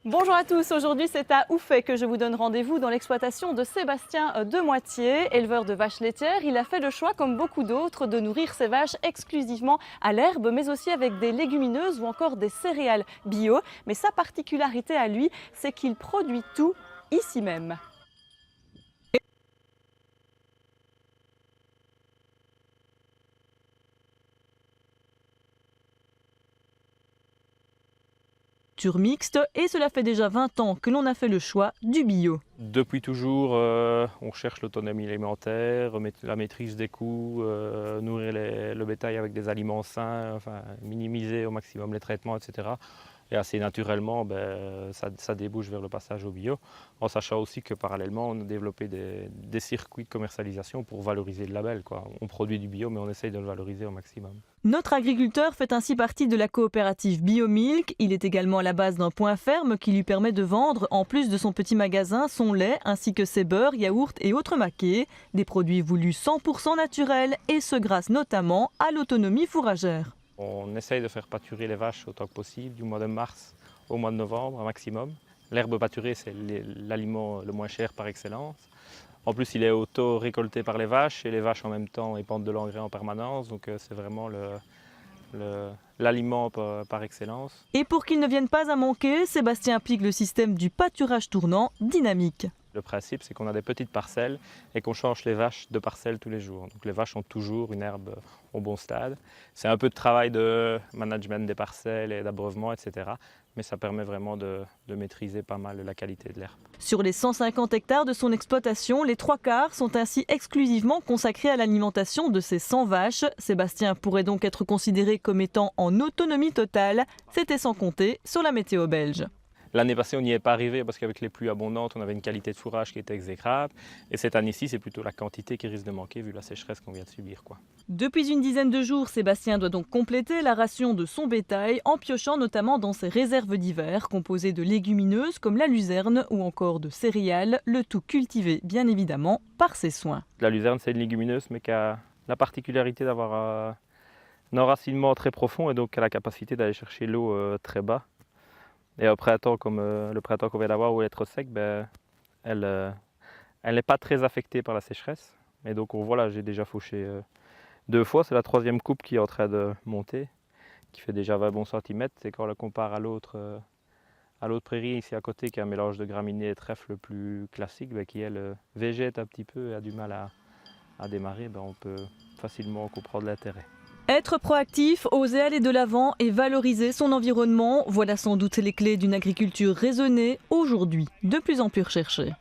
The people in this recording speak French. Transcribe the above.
Bonjour à tous, aujourd'hui c'est à Ouffet que je vous donne rendez-vous dans l'exploitation de Sébastien Demoitier, éleveur de vaches laitières. Il a fait le choix, comme beaucoup d'autres, de nourrir ses vaches exclusivement à l'herbe, mais aussi avec des légumineuses ou encore des céréales bio. Mais sa particularité à lui, c'est qu'il produit tout ici même. Mixte, et cela fait déjà 20 ans que l'on a fait le choix du bio. Depuis toujours, on cherche l'autonomie alimentaire, la maîtrise des coûts, nourrir le bétail avec des aliments sains, enfin, minimiser au maximum les traitements, etc. Et assez naturellement, ça débouche vers le passage au bio, en sachant aussi que parallèlement, on a développé des circuits de commercialisation pour valoriser le label, quoi. On produit du bio, mais on essaye de le valoriser au maximum. Notre agriculteur fait ainsi partie de la coopérative BioMilk. Il est également à la base d'un point ferme qui lui permet de vendre, en plus de son petit magasin, son lait ainsi que ses beurres, yaourts et autres maquets. Des produits voulus 100% naturels, et ce grâce notamment à l'autonomie fourragère. On essaye de faire pâturer les vaches autant que possible, du mois de mars au mois de novembre un maximum. L'herbe pâturée, c'est l'aliment le moins cher par excellence. En plus, il est auto-récolté par les vaches, et les vaches en même temps épandent de l'engrais en permanence, donc c'est vraiment l'aliment par excellence. Et pour qu'ils ne viennent pas à manquer, Sébastien applique le système du pâturage tournant dynamique. Le principe, c'est qu'on a des petites parcelles et qu'on change les vaches de parcelles tous les jours. Donc les vaches ont toujours une herbe au bon stade. C'est un peu de travail de management des parcelles et d'abreuvement, etc. Mais ça permet vraiment de maîtriser pas mal la qualité de l'herbe. Sur les 150 hectares de son exploitation, les 3/4 sont ainsi exclusivement consacrés à l'alimentation de ces 100 vaches. Sébastien pourrait donc être considéré comme étant en autonomie totale. C'était sans compter sur la météo belge. L'année passée, on n'y est pas arrivé parce qu'avec les pluies abondantes, on avait une qualité de fourrage qui était exécrable. Et cette année-ci, c'est plutôt la quantité qui risque de manquer vu la sécheresse qu'on vient de subir, quoi. Depuis une dizaine de jours, Sébastien doit donc compléter la ration de son bétail en piochant notamment dans ses réserves d'hiver composées de légumineuses comme la luzerne ou encore de céréales, le tout cultivé bien évidemment par ses soins. La luzerne, c'est une légumineuse mais qui a la particularité d'avoir un enracinement très profond et donc qui a la capacité d'aller chercher l'eau très bas. Et au printemps, comme le printemps qu'on vient d'avoir, où elle est trop sec, elle n'est pas très affectée par la sécheresse. Et donc voilà, j'ai déjà fauché 2 fois. C'est la 3e coupe qui est en train de monter, qui fait déjà 20 bons centimètres. Et quand on la compare à l'autre prairie ici à côté, qui est un mélange de graminées et trèfle plus classique, qui elle végète un petit peu et a du mal à démarrer, on peut facilement comprendre l'intérêt. Être proactif, oser aller de l'avant et valoriser son environnement, voilà sans doute les clés d'une agriculture raisonnée, aujourd'hui de plus en plus recherchée.